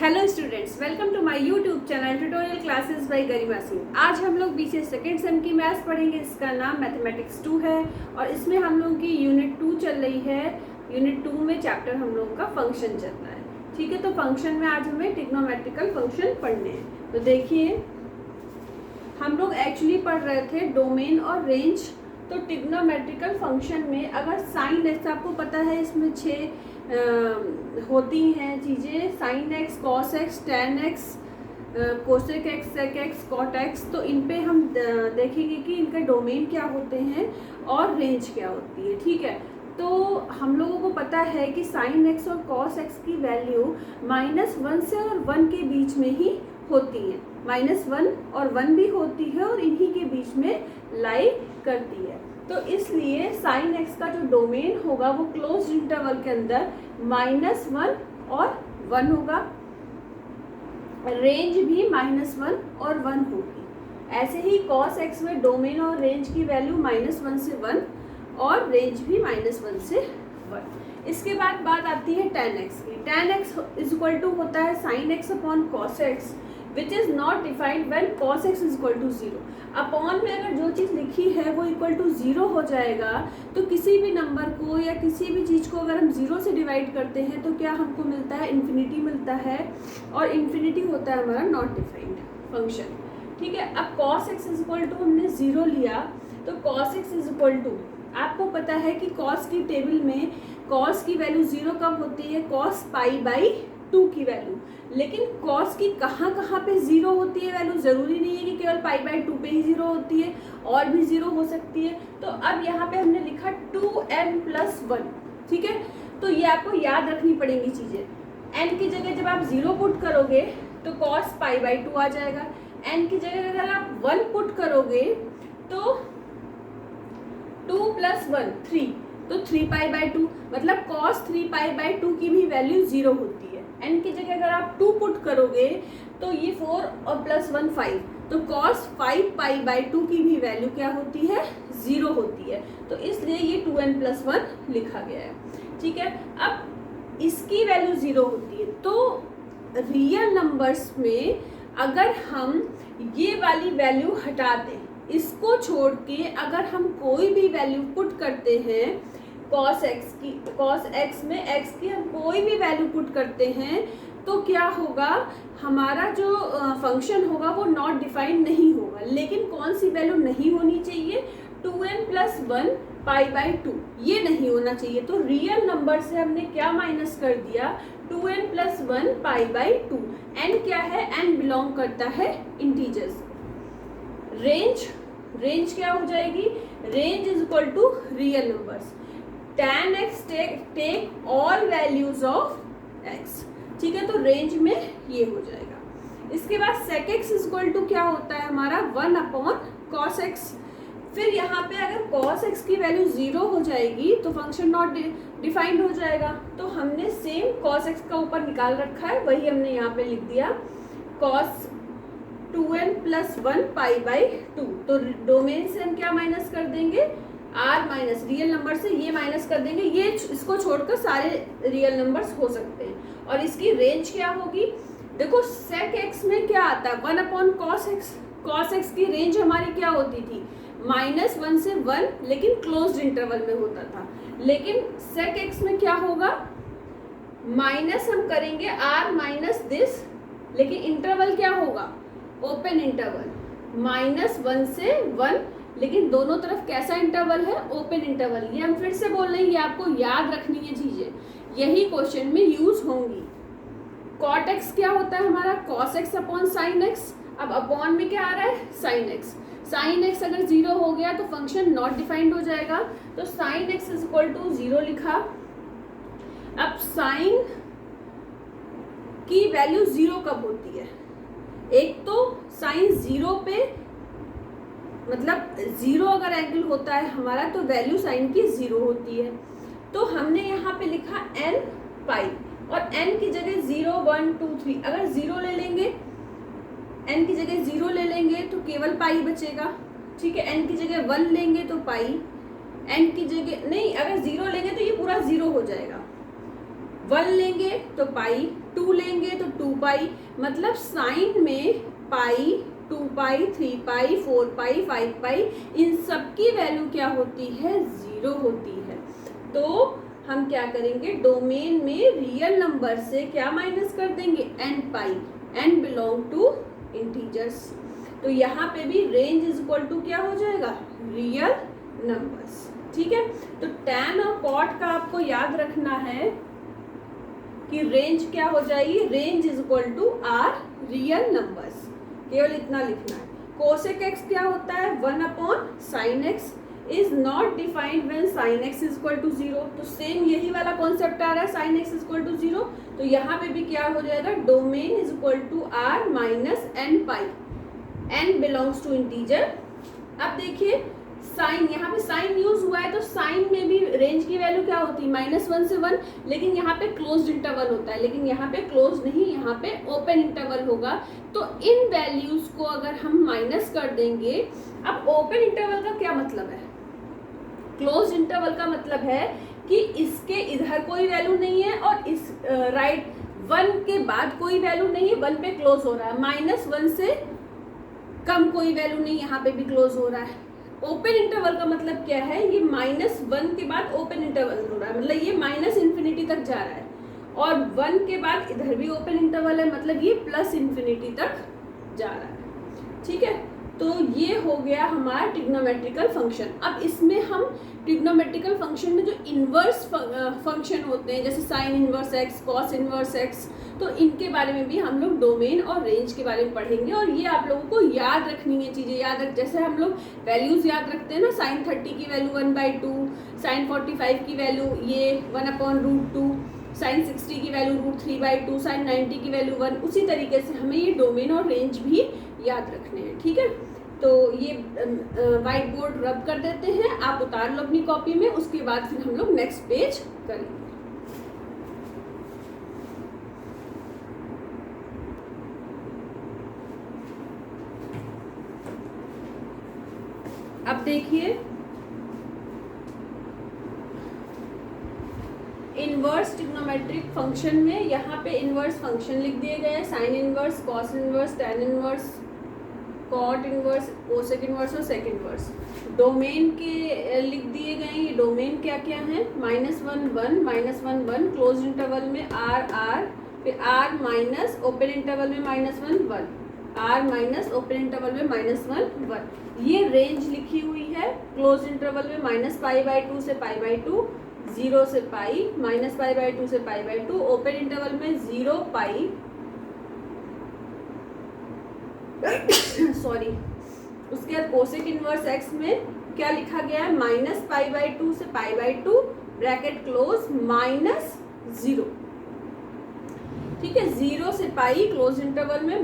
Hello students, welcome to my YouTube channel tutorial classes by Garima Singh. आज हम लोग BCA second sem की maths पढ़ेंगे। इसका नाम मैथमेटिक्स 2 है और इसमें हम लोगों की यूनिट 2 चल रही है। यूनिट 2 में चैप्टर हम लोगों का फंक्शन चल रहा है। ठीक है, तो फंक्शन में आज हमें ट्रिग्नोमेट्रिकल फंक्शन पढ़ने हैं। तो देखिए, हम लोग एक्चुअली पढ़ रहे थे डोमेन और रेंज। तो ट्रिग्नोमेट्रिकल फंक्शन में अगर साइन एक्स, आपको पता है इसमें 6 होती हैं चीज़ें, sine x, cos x, tan x, cosec x, sec x, cot x. तो इन पे हम देखेंगे कि इनका डोमेन क्या होते हैं और रेंज क्या होती है। ठीक है, तो हम लोगों को पता है कि साइन एक्स और कॉस एक्स की वैल्यू -1 से और 1 के बीच में ही होती है। -1 और 1 भी होती है और इन्हीं के बीच में लाई करती है। तो इसलिए साइन एक्स का जो डोमेन होगा वो क्लोज इंटरवल के अंदर -1 और 1 होगा। रेंज भी -1 और 1 होगी। ऐसे ही कॉस एक्स में डोमेन और रेंज की वैल्यू -1 से 1 और रेंज भी -1 से 1। इसके बाद बात आती है टेन एक्स की। Tan x is equal to होता है sine x upon cos x which is not defined when cos x is equal to 0। Upon में अगर जो चीज़ लिखी है वो इक्वल टू 0 हो जाएगा तो किसी भी नंबर को या किसी भी चीज़ को अगर हम 0 से डिवाइड करते हैं तो क्या हमको मिलता है, इन्फिनिटी मिलता है। और इन्फिनिटी होता है हमारा नॉट डिफाइंड फंक्शन। ठीक है, अब cos x is equal to हमने 0 लिया तो cos x is equal to, आपको पता है कि कॉस की टेबल में कॉस की वैल्यू 0 कब होती है, कॉस π/2 की वैल्यू। लेकिन कॉस की कहाँ कहाँ पे 0 होती है वैल्यू, ज़रूरी नहीं है कि केवल π/2 पे ही 0 होती है, और भी 0 हो सकती है। तो अब यहाँ पे हमने लिखा 2n+1। ठीक है, तो ये आपको याद रखनी पड़ेंगी चीज़ें। n की जगह जब आप 0 पुट करोगे तो कॉस π/2 आ जाएगा। n की जगह अगर आप 1 पुट करोगे तो 2 + 1 3, तो 3π/2, मतलब cos 3π/2 की भी वैल्यू 0 होती है। n की जगह अगर आप 2 पुट करोगे तो ये 4 और +1 5, तो cos 5π/2 की भी वैल्यू क्या होती है, 0 होती है। तो इसलिए ये 2n+1 लिखा गया है। ठीक है, अब इसकी वैल्यू 0 होती है। तो रियल नंबर्स में अगर हम ये वाली वैल्यू हटा दें, इसको छोड़ के अगर हम कोई भी वैल्यू पुट करते हैं cos x में x की हम कोई भी वैल्यू पुट करते हैं तो क्या होगा, हमारा जो फंक्शन होगा वो नॉट डिफाइंड नहीं होगा। लेकिन कौन सी वैल्यू नहीं होनी चाहिए, 2n+1 π/2, ये नहीं होना चाहिए। तो रियल नंबर से हमने क्या माइनस कर दिया, 2n+1 π/2। n क्या है, n बिलोंग करता है इंटीजर्स। रेंज क्या हो जाएगी, range is equal to real numbers. tan x take all values of x। ठीक है, तो रेंज में ये हो जाएगा। इसके बाद sec x is equal to क्या होता है हमारा 1/cos x। फिर यहाँ पे अगर cos x की वैल्यू 0 हो जाएगी तो फंक्शन नॉट डिफाइंड हो जाएगा। तो हमने सेम cos x का ऊपर निकाल रखा है, वही हमने यहाँ पे लिख दिया cos 2n+1 π/2। तो डोमेन से हम क्या माइनस कर देंगे, r माइनस रियल नंबर से ये माइनस कर देंगे। ये इसको छोड़कर सारे रियल नंबर्स हो सकते हैं। और इसकी रेंज क्या होगी, देखो sec x में क्या आता है, 1/cos x। cos x की रेंज हमारी क्या होती थी, -1 से 1, लेकिन क्लोज्ड इंटरवल में होता था। लेकिन sec x में क्या होगा, माइनस हम करेंगे r माइनस दिस, लेकिन इंटरवल क्या होगा, ओपन इंटरवल, -1 से 1, लेकिन दोनों तरफ कैसा इंटरवल है, ओपन इंटरवल। ये हम फिर से बोल रहे हैं, ये आपको याद रखनी है चीजें, यही क्वेश्चन में यूज होंगी। cot x क्या होता है हमारा, cos x upon sine x। अब अपॉन में क्या आ रहा है, साइन x। साइन x अगर 0 हो गया तो फंक्शन नॉट डिफाइंड हो जाएगा। तो sine x is equal to 0 लिखा। अब साइन की वैल्यू 0 कब होती है, एक तो साइन 0 पे, मतलब 0 अगर एंगल होता है हमारा तो वैल्यू साइन की 0 होती है। तो हमने यहाँ पे लिखा n π, और n की जगह 0 1 2 3 अगर 0 ले लेंगे, n की जगह 0 ले लेंगे तो केवल पाई बचेगा। ठीक है, n की जगह 1 लेंगे तो पाई, n की जगह नहीं, अगर 0 लेंगे तो ये पूरा 0 हो जाएगा। 1 लेंगे तो पाई, 2 लेंगे तो 2 पाई, मतलब साइन में पाई, 2 पाई, 3 पाई, 4 पाई, 5 पाई, इन सब की वैल्यू क्या होती है, 0 होती है। तो हम क्या करेंगे, डोमेन में रियल नंबर से क्या माइनस कर देंगे, n pi, n belong to integers. तो यहाँ पे भी रेंज इज इक्वल टू क्या हो जाएगा, रियल नंबर्स। ठीक है, तो tan और cot का आपको याद रखना है कि रेंज क्या हो जाएगी, range is equal to R real numbers, केवल इतना लिखना है। कोसेक एक्स क्या होता है, 1 upon sine x is not defined when sine x is equal to 0। तो सेम यही वाला कॉन्सेप्ट आ रहा है, sine x is equal to 0। तो यहाँ पे भी क्या हो जाएगा, domain is equal to R minus n pi, n belongs to integer. अब देखिए साइन, यहाँ पे साइन यूज हुआ है तो साइन में भी रेंज की वैल्यू क्या होती है, -1 से 1, लेकिन यहाँ पे क्लोज्ड इंटरवल होता है, लेकिन यहाँ पे क्लोज नहीं, यहाँ पे ओपन इंटरवल होगा। तो इन वैल्यूज को अगर हम माइनस कर देंगे, अब ओपन इंटरवल का क्या मतलब है, क्लोज्ड इंटरवल का मतलब है कि इसके इधर कोई वैल्यू नहीं है और इस राइट 1 के बाद कोई वैल्यू नहीं है, 1 पे क्लोज हो रहा है, -1 से कम कोई वैल्यू नहीं, यहाँ पे भी क्लोज हो रहा है। ओपन इंटरवल का मतलब क्या है, ये -1 के बाद ओपन इंटरवल हो रहा है, मतलब ये -∞ तक जा रहा है, और 1 के बाद इधर भी ओपन इंटरवल है, मतलब ये +∞ तक जा रहा है। ठीक है, तो ये हो गया हमारा ट्रिग्नोमेट्रिकल फंक्शन। अब इसमें हम ट्रिग्नोमेट्रिकल फंक्शन में जो इन्वर्स फंक्शन होते हैं, जैसे sign inverse x, cos inverse x, तो इनके बारे में भी हम लोग डोमेन और रेंज के बारे में पढ़ेंगे। और ये आप लोगों को याद रखनी है चीज़ें, याद रख, जैसे हम लोग वैल्यूज़ याद रखते हैं ना, साइन 30 की वैल्यू 1/2, साइन 45 की वैल्यू ये 1/√2, साइन 60 की वैल्यू √3/2, साइन 90 की वैल्यू 1, उसी तरीके से हमें ये डोमेन और रेंज भी याद रखने हैं। ठीक है, तो ये वाइट बोर्ड रब कर देते हैं, आप उतार लो अपनी कॉपी में, उसके बाद फिर हम लोग नेक्स्ट पेज करेंगे। अब देखिए इनवर्स ट्रिग्नोमेट्रिक फंक्शन में यहाँ पे इनवर्स फंक्शन लिख दिए गए हैं, sine inverse, cos inverse, tan inverse, cot inverse, cosec inverse और सेक इनवर्स। डोमेन के लिख दिए गए हैं, ये डोमेन क्या क्या है, -1 1, -1 1, क्लोज इंटरवल में r, फिर r माइनस ओपन इंटरवल में -1 1, r माइनस ओपन इंटरवल में -1 1। ये रेंज लिखी हुई है, क्लोज इंटरवल में -π/2 से π/2, 0 से पाई, -π/2 से π/2, ओपन इंटरवल में 0 पाई सॉरी, उसके बाद कोसेक इनवर्स एक्स में क्या लिखा गया है, -π/2 से π/2 ब्रैकेट क्लोज -0। ठीक है, 0 से पाई क्लोज इंटरवल में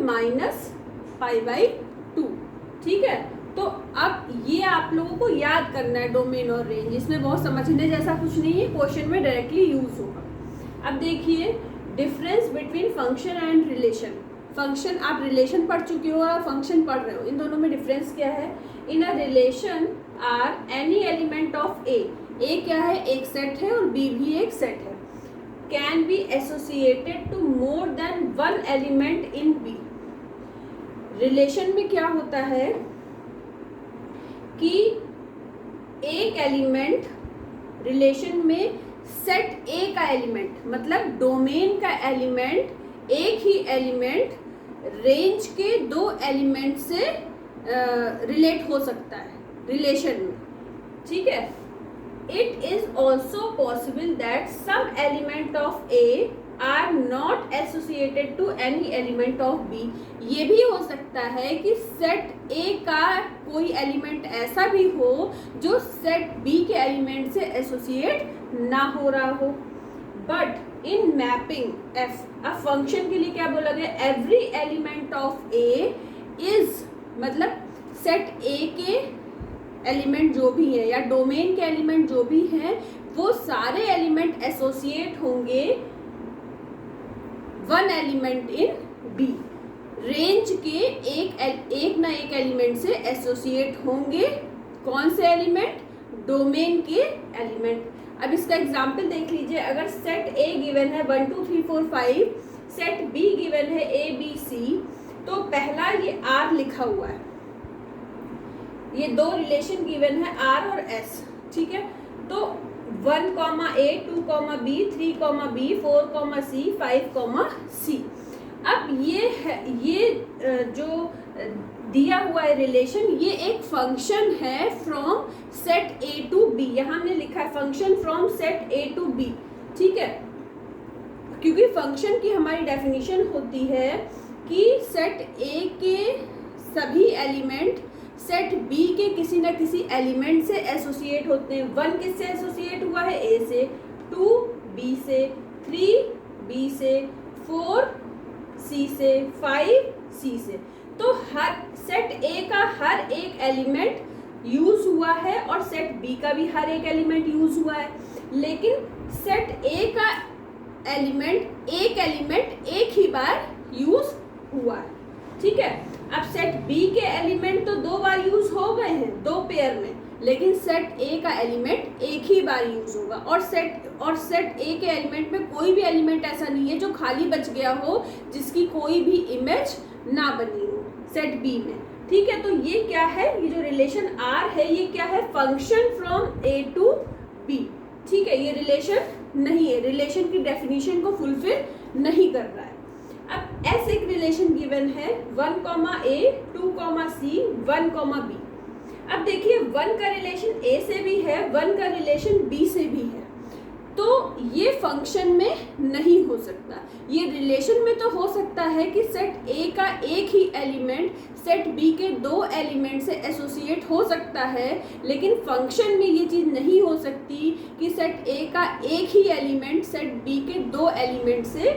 -π/2। ठीक है, तो अब ये आप लोगों को याद करना है डोमेन और रेंज, इसमें बहुत समझने जैसा कुछ नहीं है, क्वेश्चन में डायरेक्टली यूज होगा। अब देखिए difference between function and relation. Function आप रिलेशन पढ़ चुके हो और फंक्शन पढ़ रहे हो, इन दोनों में डिफरेंस क्या है। In a relation R any element of A क्या है, एक सेट है और बी भी एक सेट है, can be associated to more than 1 element in B. Relation में क्या होता है कि एक एलिमेंट रिलेशन में सेट ए का एलिमेंट, मतलब डोमेन का एलिमेंट, एक ही एलिमेंट रेंज के 2 एलिमेंट से रिलेट हो सकता है रिलेशन में। ठीक है, it is also possible that some element of A are not associated to any element of B. ये भी हो सकता है कि सेट ए का कोई एलिमेंट ऐसा भी हो जो सेट बी के एलिमेंट से एसोसिएट ना हो रहा हो। बट इन मैपिंग एफ, अब फंक्शन के लिए क्या बोला गया, every element of A is, मतलब सेट ए के एलिमेंट जो भी है या डोमेन के एलिमेंट जो भी हैं वो सारे एलिमेंट एसोसिएट होंगे 1 एलिमेंट इन बी। रेंज के एक ना एक एलिमेंट से एसोसिएट होंगे कौन से एलिमेंट, डोमेन के एलिमेंट। अब इसका एग्जाम्पल देख लीजिए। अगर सेट ए गिवन है 1 2 3 4 5, सेट बी गिवन है ए बी सी, तो पहला ये आर लिखा हुआ है, ये दो रिलेशन गिवन है आर और एस, ठीक है। तो 1 comma A, 2 comma B, 3 comma B, 4 comma C, 5 comma C. अब ये है, ये जो दिया हुआ है रिलेशन, ये एक फंक्शन है from set A to B. यहाँ हमने लिखा है function from set A to B, ठीक है, क्योंकि फंक्शन की हमारी डेफिनेशन होती है कि सेट ए के सभी एलिमेंट सेट बी के किसी न किसी एलिमेंट से एसोसिएट होते हैं। 1 किससे एसोसिएट हुआ है? ए से, 2 बी से, 3 बी से, 4 सी से, 5 सी से। तो हर सेट ए का हर एक एलिमेंट यूज हुआ है और सेट बी का भी हर एक एलिमेंट यूज हुआ है, लेकिन सेट ए का एलिमेंट एक ही बार यूज हुआ है, ठीक है। अब सेट बी के एलिमेंट तो 2 बार यूज हो गए हैं 2 पेयर में, लेकिन सेट ए का एलिमेंट एक ही बार यूज होगा। और सेट ए के एलिमेंट में कोई भी एलिमेंट ऐसा नहीं है जो खाली बच गया हो, जिसकी कोई भी इमेज ना बनी हो सेट बी में, ठीक है। तो ये क्या है? ये जो रिलेशन आर है, ये क्या है? Function from A to B, ठीक है। ये रिलेशन नहीं है, रिलेशन की डेफिनेशन को फुलफिल नहीं कर रहा है। अब ऐसे एक रिलेशन गिवन है 1 comma A, 2 comma C, 1 comma B. अब देखिए 1 का रिलेशन ए से भी है, 1 का रिलेशन बी से भी है, तो ये फंक्शन में नहीं हो सकता। ये रिलेशन में तो हो सकता है कि सेट ए का एक ही एलिमेंट सेट बी के 2 एलिमेंट से एसोसिएट हो सकता है, लेकिन फंक्शन में ये चीज़ नहीं हो सकती कि सेट ए का एक ही एलिमेंट सेट बी के 2 एलिमेंट से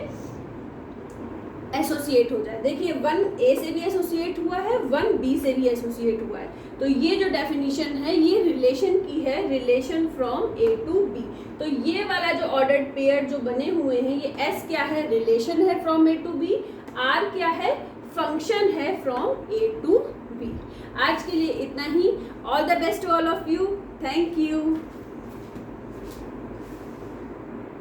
एसोसिएट हो जाए। देखिए 1 ए से भी एसोसिएट हुआ है, 1 बी से भी एसोसिएट हुआ है। तो ये जो डेफिनेशन है ये रिलेशन की है, relation from A to B. तो ये वाला जो ऑर्डर्ड पेयर जो बने हुए हैं, ये एस क्या है? रिलेशन है from A to B. R क्या है? फंक्शन है फ्रॉम ए टू बी। आज के लिए इतना ही। All the best to all of you. Thank you.